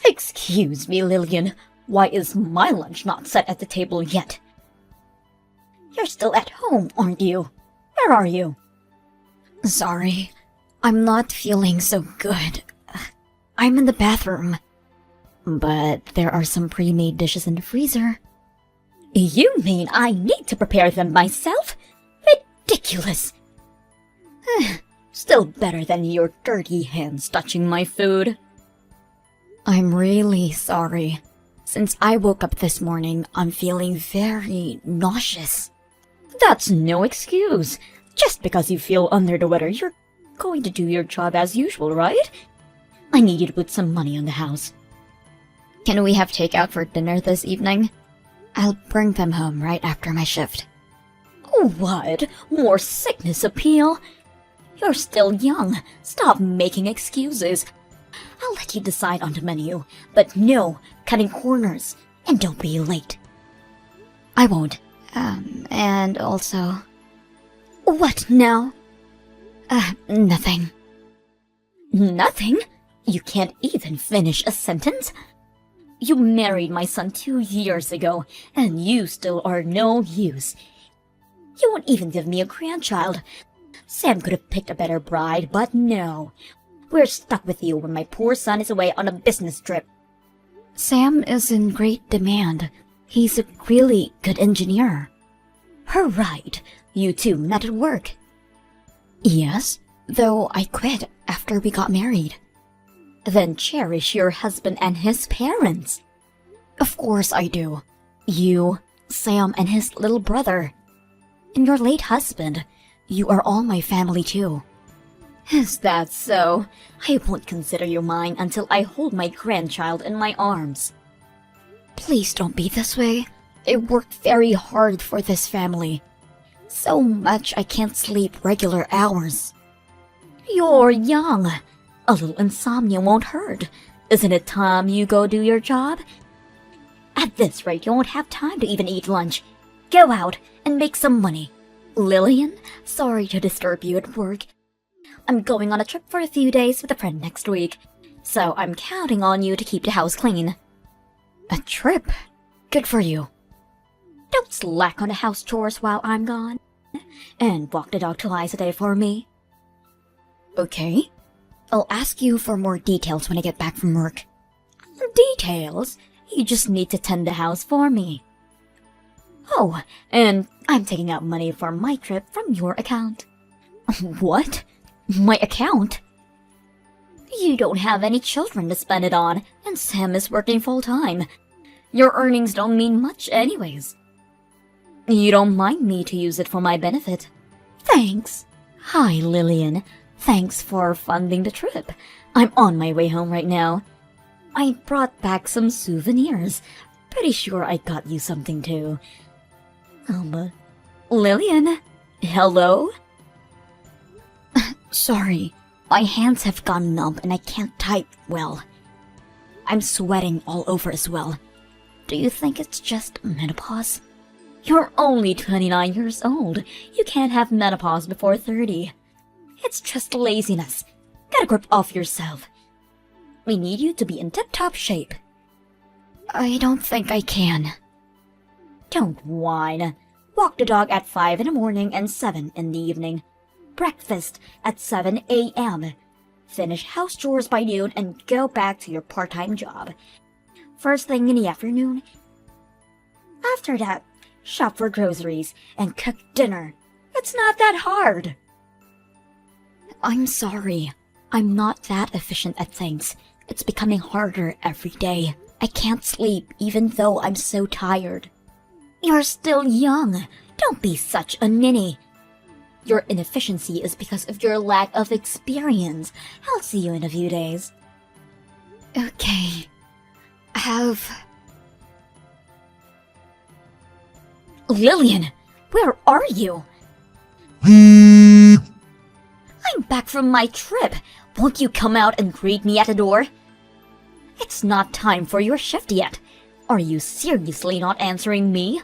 Excuse me, Lillian. Why is my lunch not set at the table yet? You're still at home, aren't you? Where are you? Sorry, I'm not feeling so good. I'm in the bathroom. But there are some pre-made dishes in the freezer. You mean I need to prepare them myself? Ridiculous! Still better than your dirty hands touching my food. I'm really sorry. Since I woke up this morning, I'm feeling very nauseous. That's no excuse. Just because you feel under the weather, you're going to do your job as usual, right? I need you to put some money on the house. Can we have takeout for dinner this evening? I'll bring them home right after my shift. What? More sickness appeal? You're still young. Stop making excuses. I'll let you decide on the menu, but no cutting corners, and don't be late. I won't. And also... What now? Nothing. Nothing? You can't even finish a sentence? You married my son 2 years ago, and you still are no use. You won't even give me a grandchild. Sam could have picked a better bride, but no. We're stuck with you when my poor son is away on a business trip. Sam is in great demand. He's a really good engineer. Right. You two met at work. Yes, though I quit after we got married. Then cherish your husband and his parents. Of course I do. You, Sam and his little brother, and your late husband. You are all my family too. Is that so? I won't consider you mine until I hold my grandchild in my arms. Please don't be this way. I worked very hard for this family. So much I can't sleep regular hours. You're young. A little insomnia won't hurt. Isn't it time you go do your job? At this rate, you won't have time to even eat lunch. Go out and make some money. Lillian, sorry to disturb you at work. I'm going on a trip for a few days with a friend next week, so I'm counting on you to keep the house clean. A trip? Good for you. Don't slack on the house chores while I'm gone. And walk the dog twice a day for me. Okay. I'll ask you for more details when I get back from work. Details? You just need to tend the house for me. Oh, and I'm taking out money for my trip from your account. What? My account? You don't have any children to spend it on, and Sam is working full-time. Your earnings don't mean much anyways. You don't mind me to use it for my benefit. Thanks. Hi, Lillian. Thanks for funding the trip. I'm on my way home right now. I brought back some souvenirs. Pretty sure I got you something too. Lillian? Hello? Sorry, my hands have gone numb and I can't type well. I'm sweating all over as well. Do you think it's just menopause? You're only 29 years old. You can't have menopause before 30. It's just laziness. Get a grip off yourself. We need you to be in tip-top shape. I don't think I can. Don't whine. Walk the dog at 5 in the morning and 7 in the evening. Breakfast at 7 a.m. Finish house chores by noon and go back to your part-time job. First thing in the afternoon. After that, shop for groceries and cook dinner. It's not that hard. I'm sorry. I'm not that efficient at things. It's becoming harder every day. I can't sleep even though I'm so tired. You're still young. Don't be such a ninny. Your inefficiency is because of your lack of experience. I'll see you in a few days. Okay. Lillian, where are you? I'm back from my trip. Won't you come out and greet me at the door? It's not time for your shift yet. Are you seriously not answering me?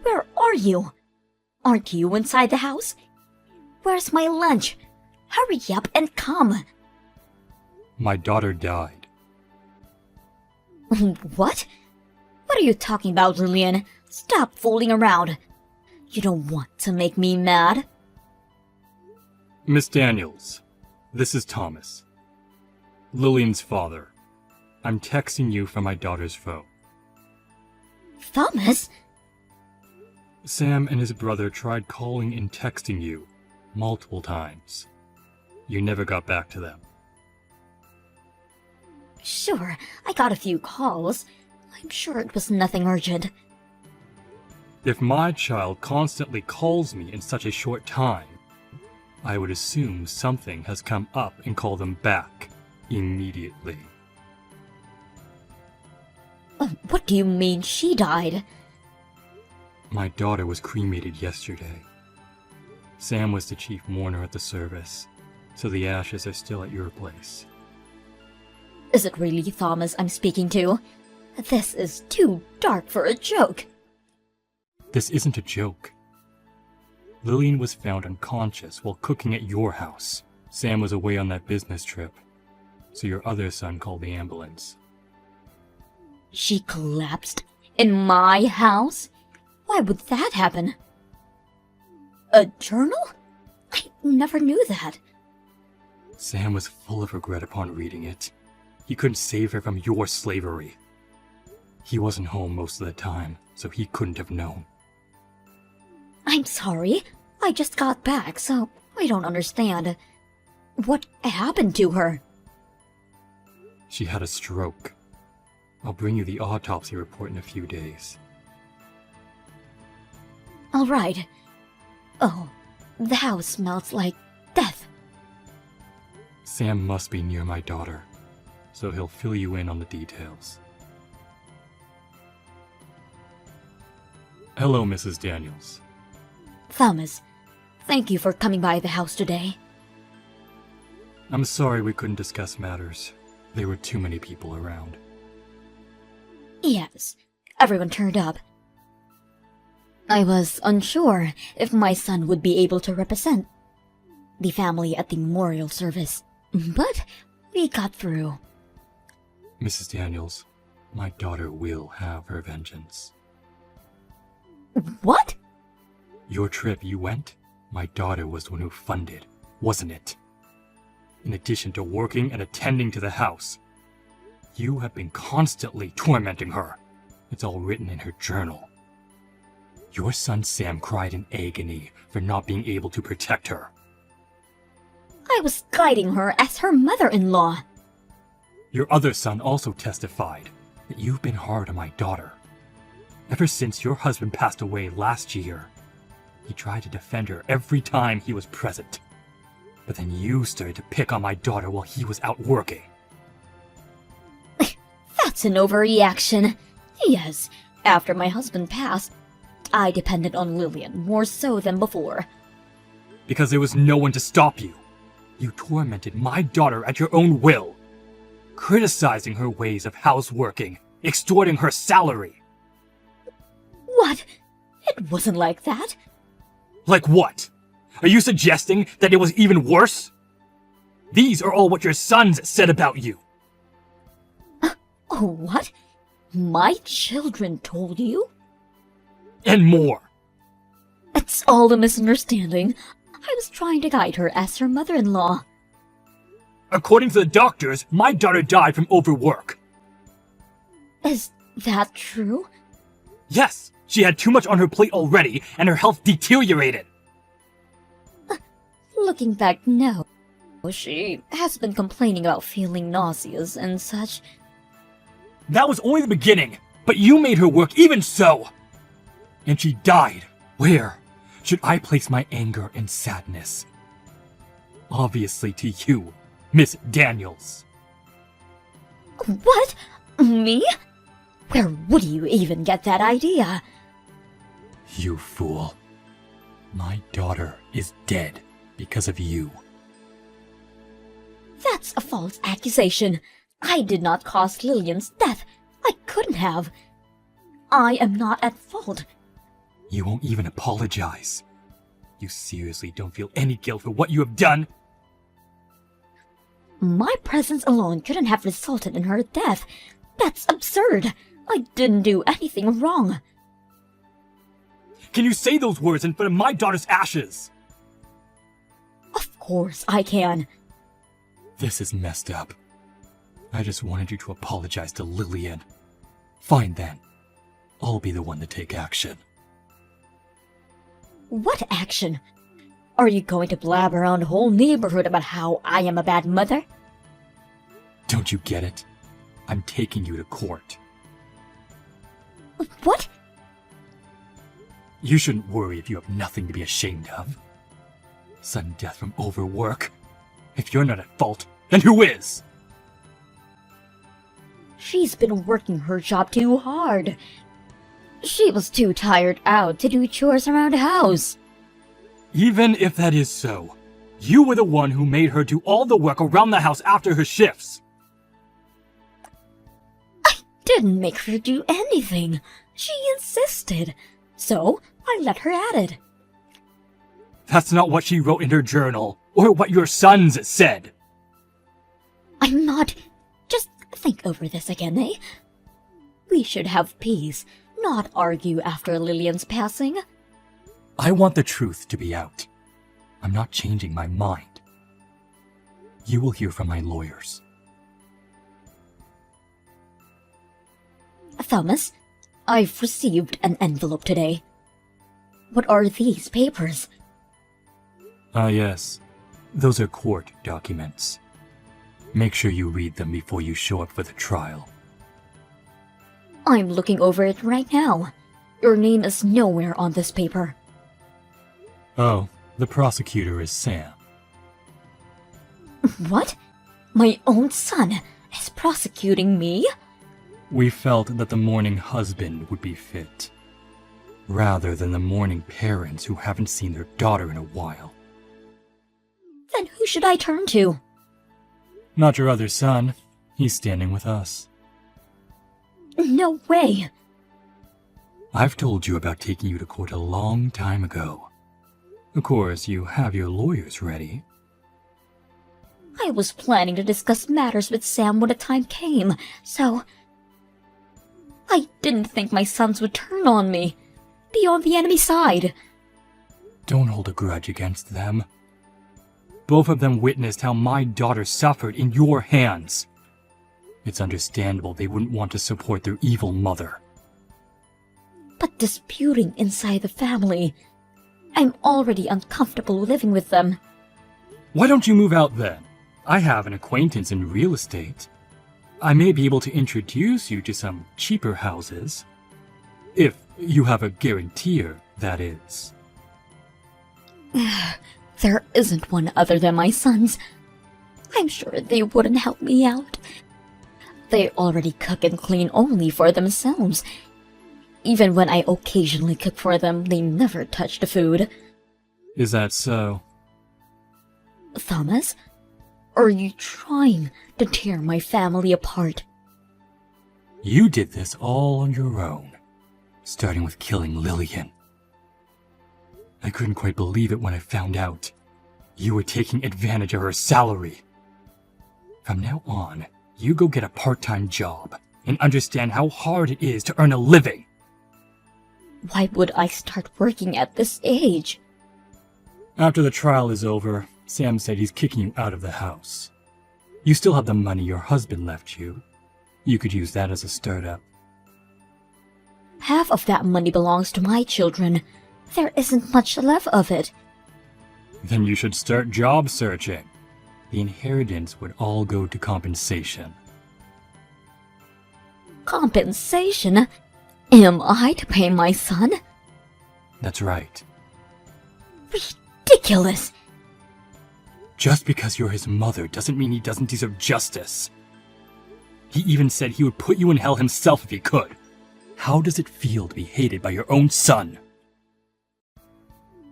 Where are you? Aren't you inside the house? Where's my lunch? Hurry up and come. My daughter died. What? What are you talking about, Lillian? Stop fooling around. You don't want to make me mad. Miss Daniels, this is Thomas, Lillian's father. I'm texting you from my daughter's phone. Thomas? Sam and his brother tried calling and texting you multiple times. You never got back to them. Sure, I got a few calls. I'm sure it was nothing urgent. If my child constantly calls me in such a short time, I would assume something has come up and call them back immediately. What do you mean she died? My daughter was cremated yesterday. Sam was the chief mourner at the service, so the ashes are still at your place. Is it really Thomas I'm speaking to? This is too dark for a joke. This isn't a joke. Lillian was found unconscious while cooking at your house. Sam was away on that business trip, so your other son called the ambulance. She collapsed in my house? Why would that happen? A journal? I never knew that. Sam was full of regret upon reading it. He couldn't save her from your slavery. He wasn't home most of the time, so he couldn't have known. I'm sorry. I just got back, so I don't understand. What happened to her? She had a stroke. I'll bring you the autopsy report in a few days. All right. Oh, the house smells like death. Sam must be near my daughter, so he'll fill you in on the details. Hello, Mrs. Daniels. Thomas, thank you for coming by the house today. I'm sorry we couldn't discuss matters. There were too many people around. Yes, everyone turned up. I was unsure if my son would be able to represent the family at the memorial service, but we got through. Mrs. Daniels, my daughter will have her vengeance. What? Your trip you went, my daughter was the one who funded, wasn't it? In addition to working and attending to the house, you have been constantly tormenting her. It's all written in her journal. Your son Sam cried in agony for not being able to protect her. I was guiding her as her mother-in-law. Your other son also testified that you've been hard on my daughter. Ever since your husband passed away last year, he tried to defend her every time he was present. But then you started to pick on my daughter while he was out working. That's an overreaction. Yes, after my husband passed, I depended on Lillian more so than before. Because there was no one to stop you. You tormented my daughter at your own will, criticizing her ways of houseworking, extorting her salary. What? It wasn't like that. Like what? Are you suggesting that it was even worse? These are all what your sons said about you. Oh, what? My children told you? And more. It's all a misunderstanding. I was trying to guide her as her mother-in-law. According to the doctors, my daughter died from overwork. Is that true? Yes, she had too much on her plate already, and her health deteriorated. Looking back, no. She has been complaining about feeling nauseous and such. That was only the beginning, but you made her work even so. And she died. Where should I place my anger and sadness? Obviously to you, Miss Daniels. What? Me? Where would you even get that idea? You fool. My daughter is dead because of you. That's a false accusation. I did not cause Lillian's death. I couldn't have. I am not at fault. You won't even apologize. You seriously don't feel any guilt for what you have done? My presence alone couldn't have resulted in her death. That's absurd. I didn't do anything wrong. Can you say those words in front of my daughter's ashes? Of course I can. This is messed up. I just wanted you to apologize to Lillian. Fine then. I'll be the one to take action. What action? Are you going to blab around the whole neighborhood about how I am a bad mother? Don't you get it? I'm taking you to court. What? You shouldn't worry if you have nothing to be ashamed of. Sudden death from overwork? If you're not at fault, then who is? She's been working her job too hard. She was too tired out to do chores around the house. Even if that is so, you were the one who made her do all the work around the house after her shifts. Didn't make her do anything. She insisted. So I let her at it. That's not what she wrote in her journal, or what your sons said. I'm not. Just think over this again, eh? We should have peace, not argue after Lillian's passing. I want the truth to be out. I'm not changing my mind. You will hear from my lawyers. Thomas, I've received an envelope today. What are these papers? Yes. Those are court documents. Make sure you read them before you show up for the trial. I'm looking over it right now. Your name is nowhere on this paper. Oh, the prosecutor is Sam. What? My own son is prosecuting me? We felt that the mourning husband would be fit, rather than the mourning parents who haven't seen their daughter in a while. Then who should I turn to? Not your other son. He's standing with us. No way. I've told you about taking you to court a long time ago. Of course, you have your lawyers ready. I was planning to discuss matters with Sam when the time came, so... I didn't think my sons would turn on me. Be on the enemy side. Don't hold a grudge against them. Both of them witnessed how my daughter suffered in your hands. It's understandable they wouldn't want to support their evil mother. But disputing inside the family... I'm already uncomfortable living with them. Why don't you move out then? I have an acquaintance in real estate. I may be able to introduce you to some cheaper houses. If you have a guarantor, that is. There isn't one other than my sons. I'm sure they wouldn't help me out. They already cook and clean only for themselves. Even when I occasionally cook for them, they never touch the food. Is that so? Thomas, are you trying to tear my family apart? You did this all on your own, starting with killing Lillian. I couldn't quite believe it when I found out. You were taking advantage of her salary. From now on, you go get a part-time job and understand how hard it is to earn a living. Why would I start working at this age? After the trial is over, Sam said he's kicking you out of the house. You still have the money your husband left you. You could use that as a startup. Half of that money belongs to my children. There isn't much left of it. Then you should start job searching. The inheritance would all go to compensation. Compensation? Am I to pay my son? That's right. Ridiculous! Just because you're his mother doesn't mean he doesn't deserve justice. He even said he would put you in hell himself if he could. How does it feel to be hated by your own son?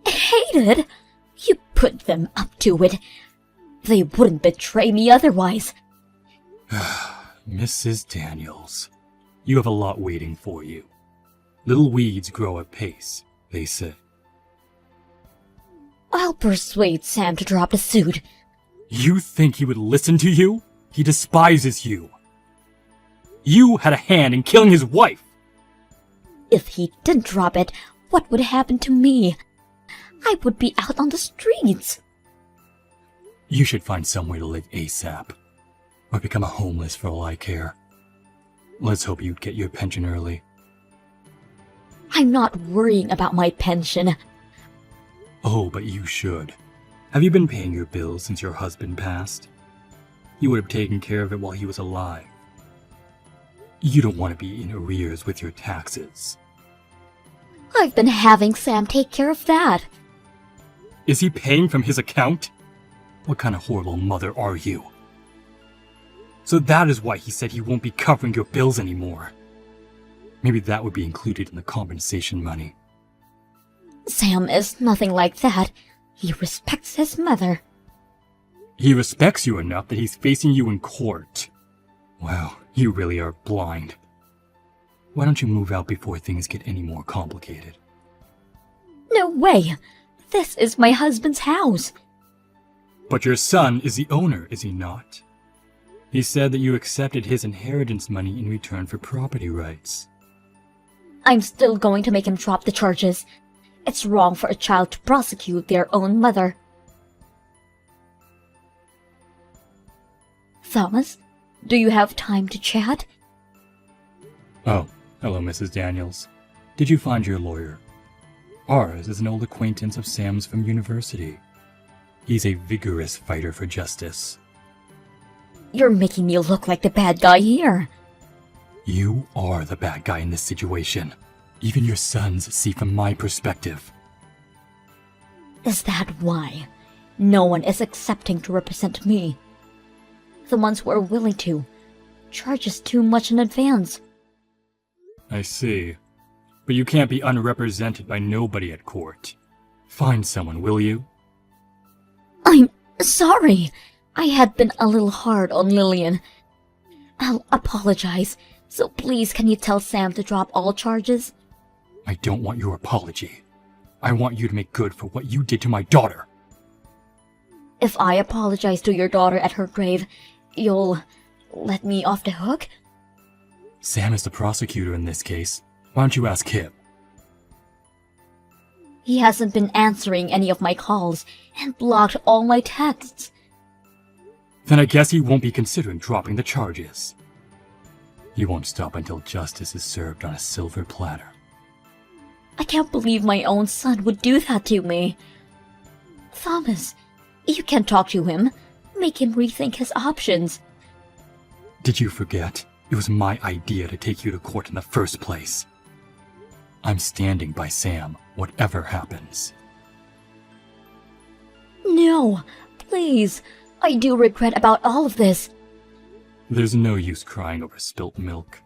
Hated? You put them up to it. They wouldn't betray me otherwise. Mrs. Daniels, you have a lot waiting for you. Little weeds grow apace, they say. I'll persuade Sam to drop the suit. You think he would listen to you? He despises you. You had a hand in killing his wife! If he didn't drop it, what would happen to me? I would be out on the streets. You should find somewhere to live ASAP. Or become a homeless for all I care. Let's hope you get your pension early. I'm not worrying about my pension. Oh, but you should. Have you been paying your bills since your husband passed? You would have taken care of it while he was alive. You don't want to be in arrears with your taxes. I've been having Sam take care of that. Is he paying from his account? What kind of horrible mother are you? So that is why he said he won't be covering your bills anymore. Maybe that would be included in the compensation money. Sam is nothing like that. He respects his mother. He respects you enough that he's facing you in court. Wow, you really are blind. Why don't you move out before things get any more complicated? No way! This is my husband's house. But your son is the owner, is he not? He said that you accepted his inheritance money in return for property rights. I'm still going to make him drop the charges. It's wrong for a child to prosecute their own mother. Thomas, do you have time to chat? Oh, hello, Mrs. Daniels. Did you find your lawyer? Ours is an old acquaintance of Sam's from university. He's a vigorous fighter for justice. You're making me look like the bad guy here. You are the bad guy in this situation. Even your sons see from my perspective. Is that why? No one is accepting to represent me. The ones who are willing to charge us too much in advance. I see. But you can't be unrepresented by nobody at court. Find someone, will you? I'm sorry. I had been a little hard on Lillian. I'll apologize. So please, can you tell Sam to drop all charges? I don't want your apology. I want you to make good for what you did to my daughter. If I apologize to your daughter at her grave, you'll let me off the hook? Sam is the prosecutor in this case. Why don't you ask him? He hasn't been answering any of my calls and blocked all my texts. Then I guess he won't be considering dropping the charges. He won't stop until justice is served on a silver platter. I can't believe my own son would do that to me. Thomas, you can talk to him. Make him rethink his options. Did you forget? It was my idea to take you to court in the first place. I'm standing by Sam, whatever happens. No, please. I do regret about all of this. There's no use crying over spilt milk.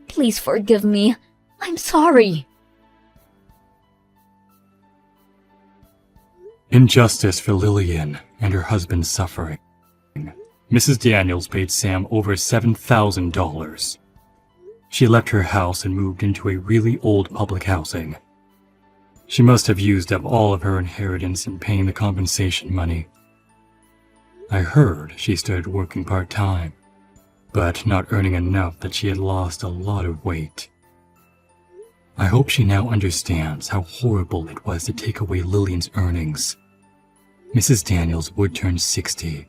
Please forgive me. I'm sorry. In justice for Lillian and her husband's suffering, Mrs. Daniels paid Sam over $7,000. She left her house and moved into a really old public housing. She must have used up all of her inheritance in paying the compensation money. I heard she started working part-time, but not earning enough that she had lost a lot of weight. I hope she now understands how horrible it was to take away Lillian's earnings. Mrs. Daniels would turn 60,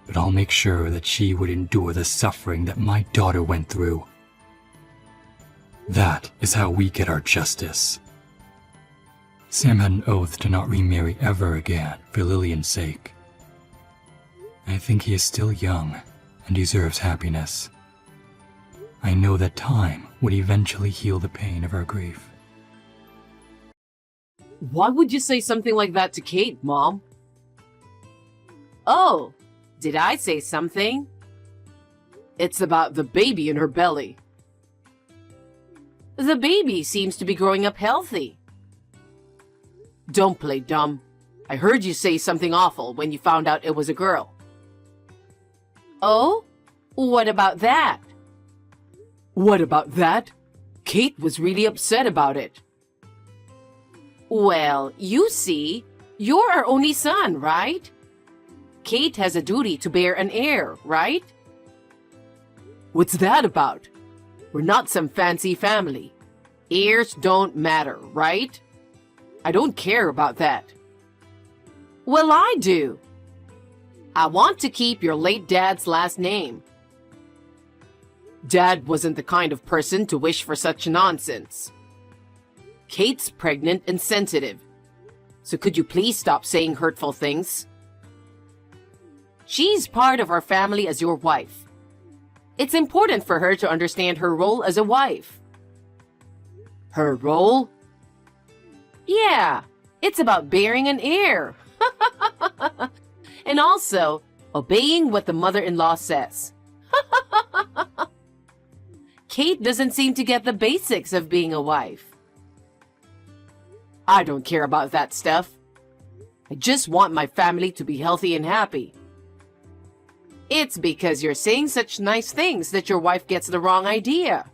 but I'll make sure that she would endure the suffering that my daughter went through. That is how we get our justice. Sam had an oath to not remarry ever again for Lillian's sake. I think he is still young and deserves happiness. I know that time would eventually heal the pain of our grief. Why would you say something like that to Kate, Mom? Oh, did I say something? It's about the baby in her belly. The baby seems to be growing up healthy. Don't play dumb. I heard you say something awful when you found out it was a girl. Oh? What about that? What about that? Kate was really upset about it. Well, you see, you're our only son, right? Kate has a duty to bear an heir, right? What's that about? We're not some fancy family. Heirs don't matter, right? I don't care about that. Well, I do. I want to keep your late dad's last name. Dad wasn't the kind of person to wish for such nonsense. Kate's pregnant and sensitive. So could you please stop saying hurtful things? She's part of our family as your wife. It's important for her to understand her role as a wife. Her role? Yeah, it's about bearing an heir. And also, obeying what the mother-in-law says. Kate doesn't seem to get the basics of being a wife. I don't care about that stuff. I just want my family to be healthy and happy. It's because you're saying such nice things that your wife gets the wrong idea.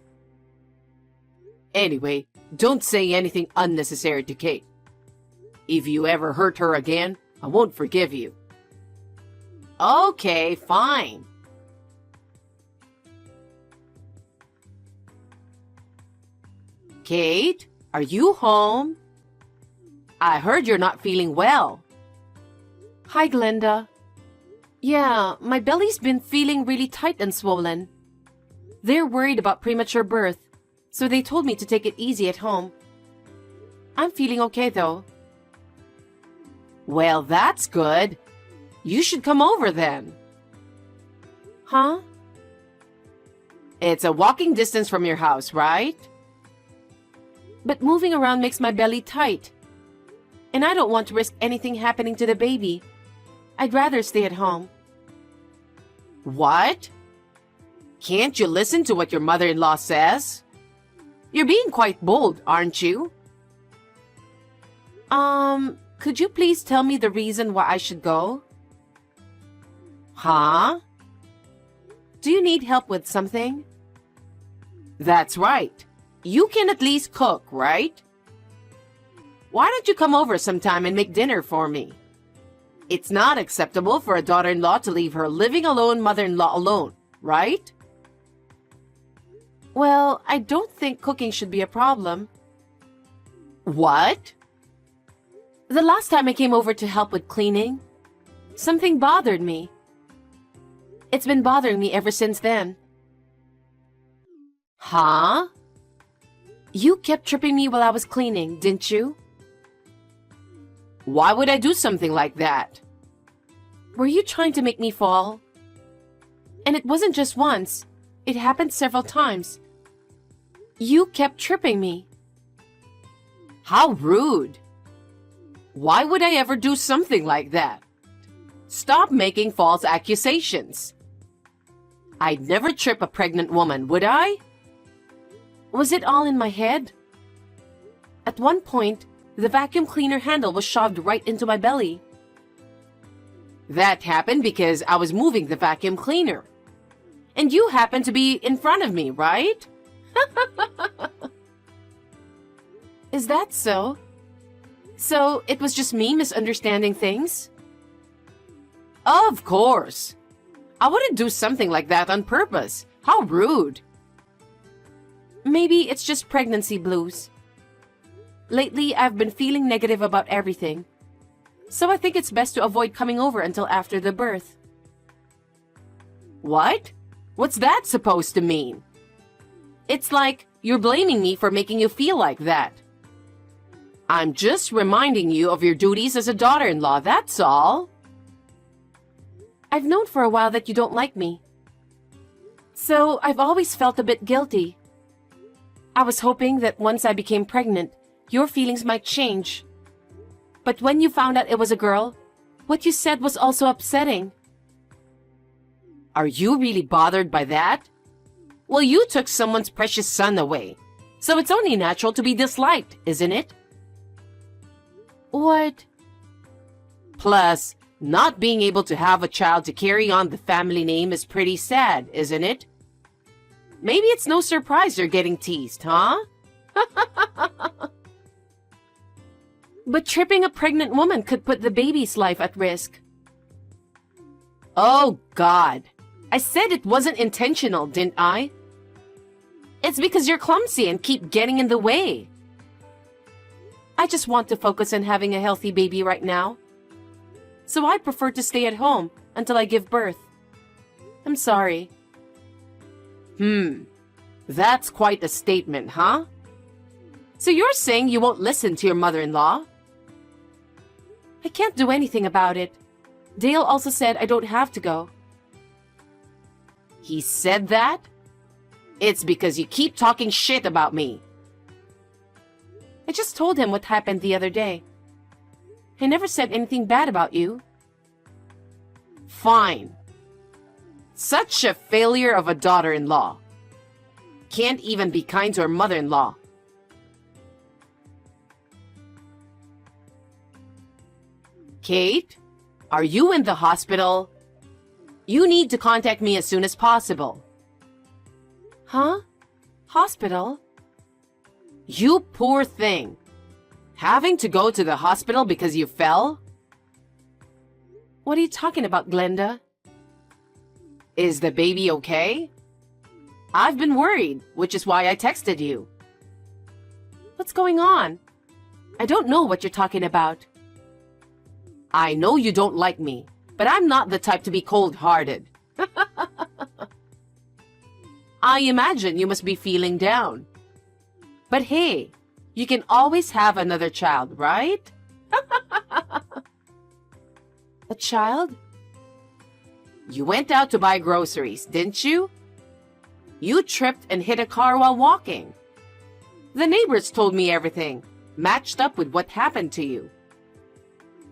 Anyway, don't say anything unnecessary to Kate. If you ever hurt her again, I won't forgive you. Okay, fine. Kate, are you home? I heard you're not feeling well. Hi, Glenda. Yeah, my belly's been feeling really tight and swollen. They're worried about premature birth, so they told me to take it easy at home. I'm feeling okay, though. Well, that's good. You should come over then. Huh? It's a walking distance from your house, right? But moving around makes my belly tight. And I don't want to risk anything happening to the baby. I'd rather stay at home. What? Can't you listen to what your mother-in-law says? You're being quite bold, aren't you? Could you please tell me the reason why I should go? Huh? Do you need help with something? That's right. You can at least cook, right? Why don't you come over sometime and make dinner for me? It's not acceptable for a daughter-in-law to leave her living alone mother-in-law alone, right? Well, I don't think cooking should be a problem. What? The last time I came over to help with cleaning, something bothered me. It's been bothering me ever since then. Huh? You kept tripping me while I was cleaning, didn't you? Why would I do something like that? Were you trying to make me fall? And it wasn't just once. It happened several times. You kept tripping me. How rude. Why would I ever do something like that? Stop making false accusations. I'd never trip a pregnant woman, would I? Was it all in my head? At one point, the vacuum cleaner handle was shoved right into my belly. That happened because I was moving the vacuum cleaner. And you happened to be in front of me, right? Is that so? So it was just me misunderstanding things? Of course. I wouldn't do something like that on purpose. How rude. Maybe it's just pregnancy blues. Lately, I've been feeling negative about everything. So I think it's best to avoid coming over until after the birth. What? What's that supposed to mean? It's like you're blaming me for making you feel like that. I'm just reminding you of your duties as a daughter-in-law, that's all. I've known for a while that you don't like me. So I've always felt a bit guilty. I was hoping that once I became pregnant, your feelings might change. But when you found out it was a girl, what you said was also upsetting. Are you really bothered by that? Well, you took someone's precious son away, so it's only natural to be disliked, isn't it? What? Plus, not being able to have a child to carry on the family name is pretty sad, isn't it? Maybe it's no surprise you're getting teased, huh? But tripping a pregnant woman could put the baby's life at risk. Oh, God. I said it wasn't intentional, didn't I? It's because you're clumsy and keep getting in the way. I just want to focus on having a healthy baby right now. So I prefer to stay at home until I give birth. I'm sorry. That's quite a statement, huh? So you're saying you won't listen to your mother-in-law? I can't do anything about it. Dale also said I don't have to go. He said that? It's because you keep talking shit about me. I just told him what happened the other day. I never said anything bad about you. Fine. Such a failure of a daughter-in-law. Can't even be kind to her mother-in-law. Kate, are you in the hospital? You need to contact me as soon as possible. Huh? Hospital? You poor thing. Having to go to the hospital because you fell? What are you talking about, Glenda? Is the baby okay? I've been worried, which is why I texted you. What's going on? I don't know what you're talking about. I know you don't like me, but I'm not the type to be cold-hearted. I imagine you must be feeling down. But hey, you can always have another child, right? A child? You went out to buy groceries, didn't you? You tripped and hit a car while walking. The neighbors told me everything, matched up with what happened to you.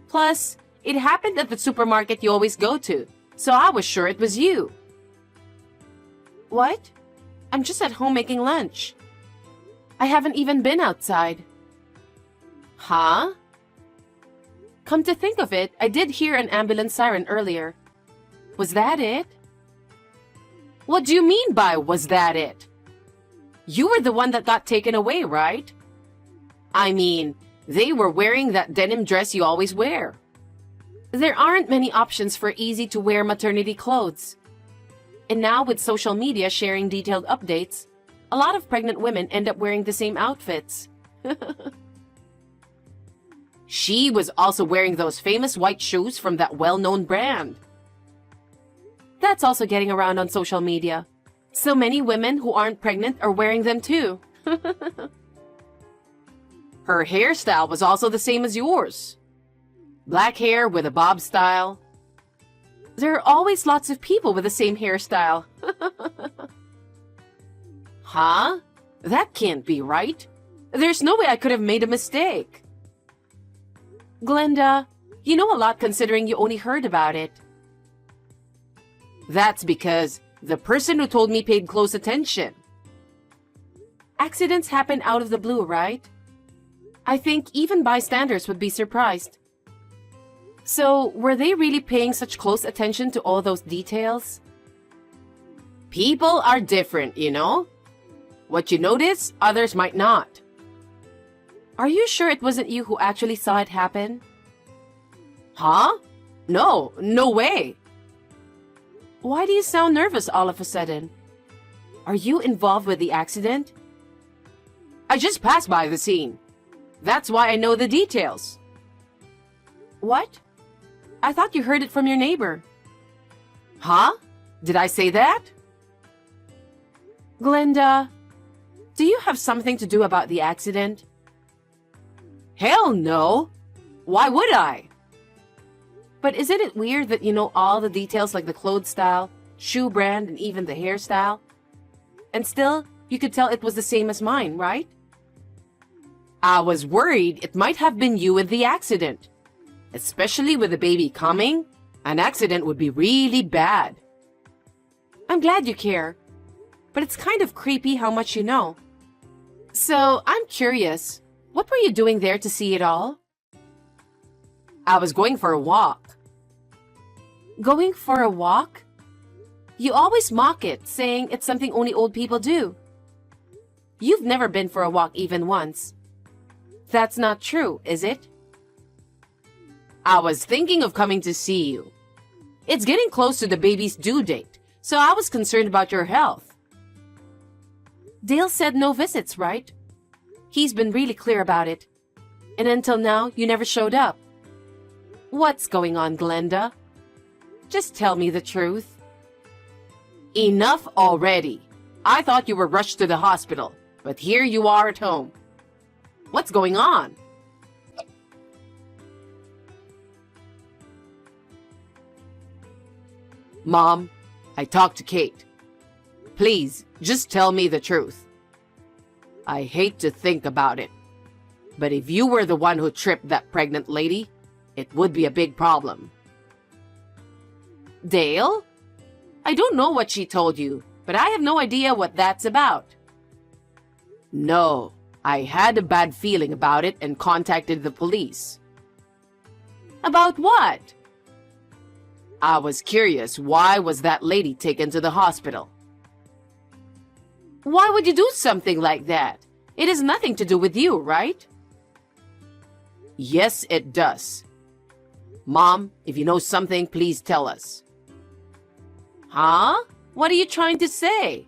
Plus, it happened at the supermarket you always go to, so I was sure it was you. What? I'm just at home making lunch. I haven't even been outside. Huh? Come to think of it, I did hear an ambulance siren earlier. Was that it? What do you mean by was that it? You were the one that got taken away, right? I mean, they were wearing that denim dress you always wear. There aren't many options for easy-to-wear maternity clothes. And now with social media sharing detailed updates, a lot of pregnant women end up wearing the same outfits. She was also wearing those famous white shoes from that well-known brand. That's also getting around on social media. So many women who aren't pregnant are wearing them too. Her hairstyle was also the same as yours. Black hair with a bob style. There are always lots of people with the same hairstyle. Huh? That can't be right. There's no way I could have made a mistake. Glenda, you know a lot considering you only heard about it. That's because the person who told me paid close attention. Accidents happen out of the blue, right? I think even bystanders would be surprised. So, were they really paying such close attention to all those details? People are different, you know? What you notice, others might not. Are you sure it wasn't you who actually saw it happen? Huh? No way. Why do you sound nervous all of a sudden? Are you involved with the accident? I just passed by the scene. That's why I know the details. What? I thought you heard it from your neighbor. Huh? Did I say that? Glenda, do you have something to do about the accident? Hell no! Why would I? But isn't it weird that you know all the details like the clothes style, shoe brand, and even the hairstyle? And still, you could tell it was the same as mine, right? I was worried it might have been you with the accident. Especially with the baby coming, an accident would be really bad. I'm glad you care, but it's kind of creepy how much you know. So, I'm curious, what were you doing there to see it all? I was going for a walk. Going for a walk? You always mock it, saying it's something only old people do. You've never been for a walk even once. That's not true, is it? I was thinking of coming to see you. It's getting close to the baby's due date, So I was concerned about your health. Dale said no visits, right? He's been really clear about it. And until now, you never showed up. What's going on, Glenda? Just tell me the truth. Enough already. I thought you were rushed to the hospital, but here you are at home. What's going on? Mom, I talked to Kate. Please, just tell me the truth. I hate to think about it, but if you were the one who tripped that pregnant lady, it would be a big problem. Dale? I don't know what she told you, but I have no idea what that's about. No, I had a bad feeling about it and contacted the police. About what? I was curious, why was that lady taken to the hospital? Why would you do something like that? It has nothing to do with you, right? Yes, it does. Mom, if you know something, please tell us. Huh? What are you trying to say?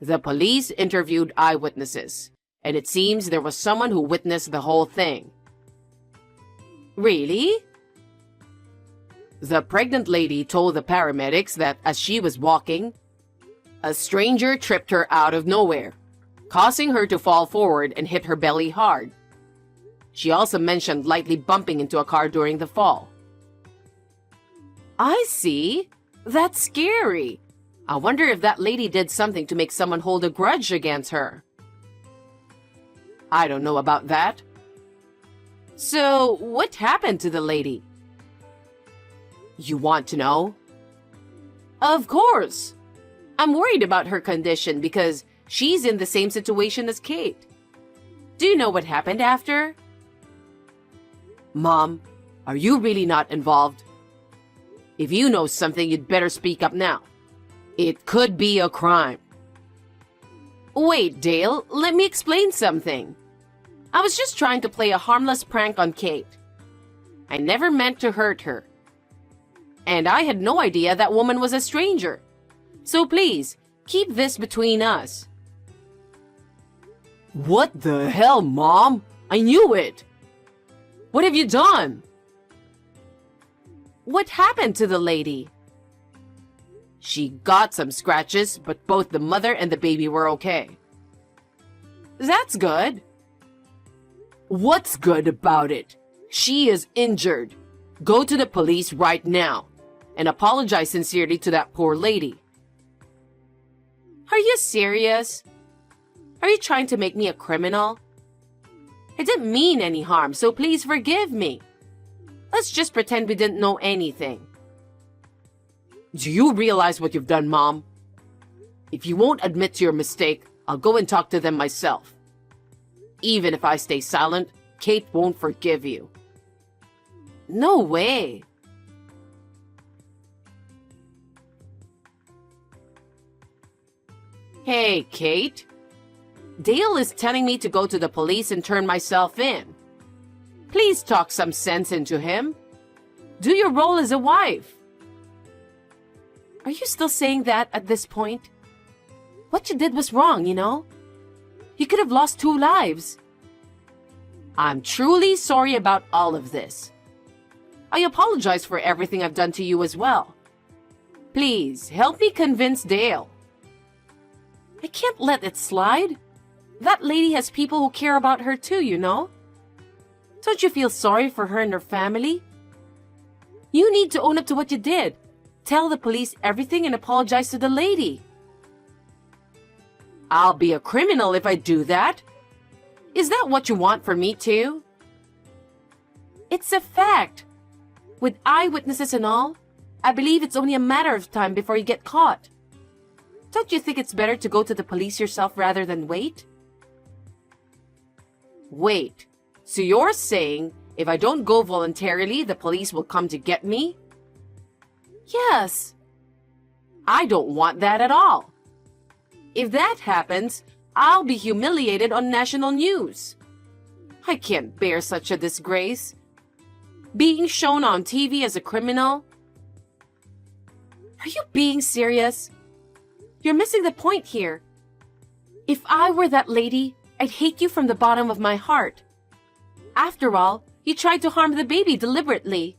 The police interviewed eyewitnesses, and it seems there was someone who witnessed the whole thing. Really? The pregnant lady told the paramedics that as she was walking, a stranger tripped her out of nowhere, causing her to fall forward and hit her belly hard. She also mentioned lightly bumping into a car during the fall. I see. That's scary. I wonder if that lady did something to make someone hold a grudge against her. I don't know about that. So, what happened to the lady? You want to know? Of course. I'm worried about her condition because she's in the same situation as Kate. Do you know what happened after? Mom, are you really not involved? If you know something, you'd better speak up now. It could be a crime. Wait, Dale, let me explain something. I was just trying to play a harmless prank on Kate. I never meant to hurt her. And I had no idea that woman was a stranger. So please, keep this between us. What the hell, Mom? I knew it! What have you done? What happened to the lady? She got some scratches, but both the mother and the baby were okay. That's good. What's good about it? She is injured. Go to the police right now and apologize sincerely to that poor lady. Are you serious? Are you trying to make me a criminal? I didn't mean any harm, so please forgive me. Let's just pretend we didn't know anything. Do you realize what you've done, Mom? If you won't admit to your mistake, I'll go and talk to them myself. Even if I stay silent, Kate won't forgive you. No way. Hey, Kate. Dale is telling me to go to the police and turn myself in. Please talk some sense into him. Do your role as a wife. Are you still saying that at this point? What you did was wrong, you know? You could have lost 2 lives. I'm truly sorry about all of this. I apologize for everything I've done to you as well. Please, help me convince Dale. I can't let it slide. That lady has people who care about her too, you know? Don't you feel sorry for her and her family? You need to own up to what you did. Tell the police everything and apologize to the lady. I'll be a criminal if I do that. Is that what you want for me too? It's a fact. With eyewitnesses and all, I believe it's only a matter of time before you get caught. Don't you think it's better to go to the police yourself rather than wait? Wait, so you're saying if I don't go voluntarily, the police will come to get me? Yes. I don't want that at all. If that happens, I'll be humiliated on national news. I can't bear such a disgrace. Being shown on TV as a criminal. Are you being serious? You're missing the point here. If I were that lady, I'd hate you from the bottom of my heart. After all, you tried to harm the baby deliberately.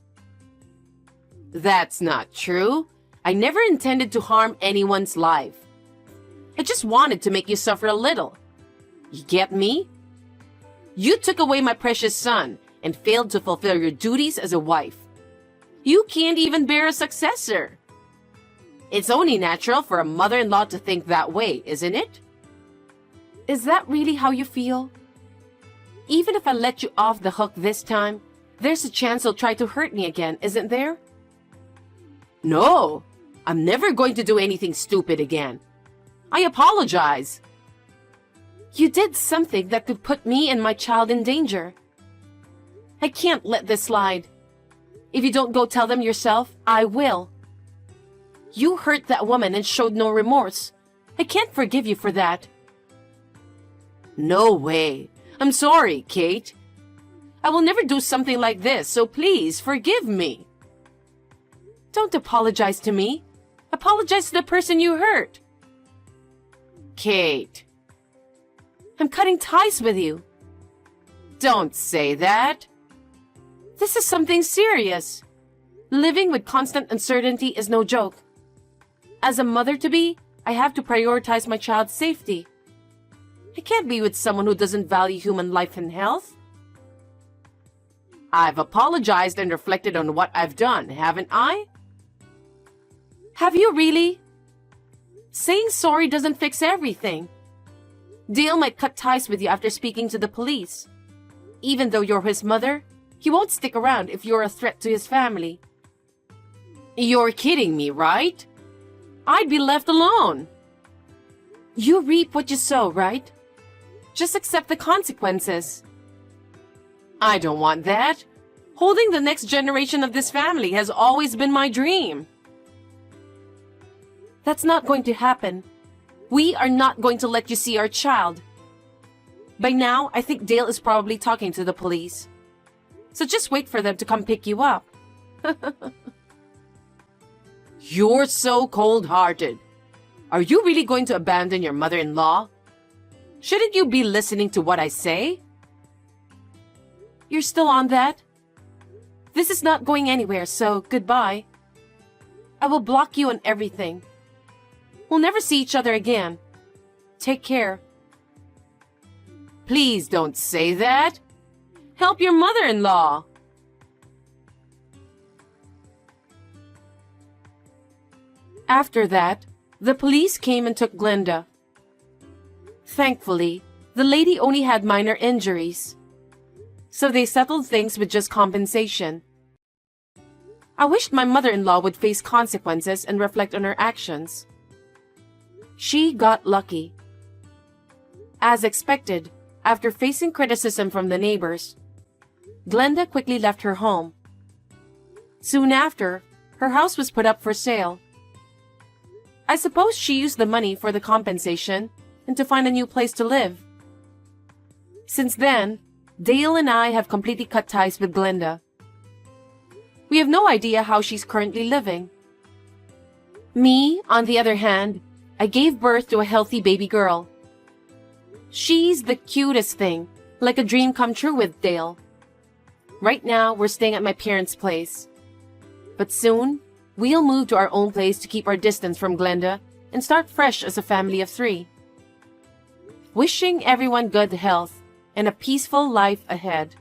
That's not true. I never intended to harm anyone's life. I just wanted to make you suffer a little. You get me? You took away my precious son and failed to fulfill your duties as a wife. You can't even bear a successor. It's only natural for a mother-in-law to think that way, isn't it? Is that really how you feel? Even if I let you off the hook this time, there's a chance you'll try to hurt me again, isn't there? No, I'm never going to do anything stupid again. I apologize. You did something that could put me and my child in danger. I can't let this slide. If you don't go tell them yourself, I will. You hurt that woman and showed no remorse. I can't forgive you for that. No way. I'm sorry, Kate. I will never do something like this, so please forgive me. Don't apologize to me. Apologize to the person you hurt. Kate. I'm cutting ties with you. Don't say that. This is something serious. Living with constant uncertainty is no joke. As a mother-to-be, I have to prioritize my child's safety. I can't be with someone who doesn't value human life and health. I've apologized and reflected on what I've done, haven't I? Have you really? Saying sorry doesn't fix everything. Dale might cut ties with you after speaking to the police. Even though you're his mother, he won't stick around if you're a threat to his family. You're kidding me, right? I'd be left alone. You reap what you sow, right? Just accept the consequences. I don't want that. Holding the next generation of this family has always been my dream. That's not going to happen. We are not going to let you see our child. By now, I think Dale is probably talking to the police. So just wait for them to come pick you up. You're so cold-hearted. Are you really going to abandon your mother-in-law? Shouldn't you be listening to what I say? You're still on that? This is not going anywhere, so goodbye. I will block you on everything. We'll never see each other again. Take care. Please don't say that. Help your mother-in-law. After that, the police came and took Glenda. Thankfully, the lady only had minor injuries, so they settled things with just compensation. I wished my mother-in-law would face consequences and reflect on her actions. She got lucky. As expected, after facing criticism from the neighbors, Glenda quickly left her home. Soon after, her house was put up for sale. I suppose she used the money for the compensation and to find a new place to live. Since then, Dale and I have completely cut ties with Glenda. We have no idea how she's currently living. Me, on the other hand, I gave birth to a healthy baby girl. She's the cutest thing, like a dream come true with Dale. Right now, we're staying at my parents' place. But soon, we'll move to our own place to keep our distance from Glenda and start fresh as a family of 3. Wishing everyone good health and a peaceful life ahead.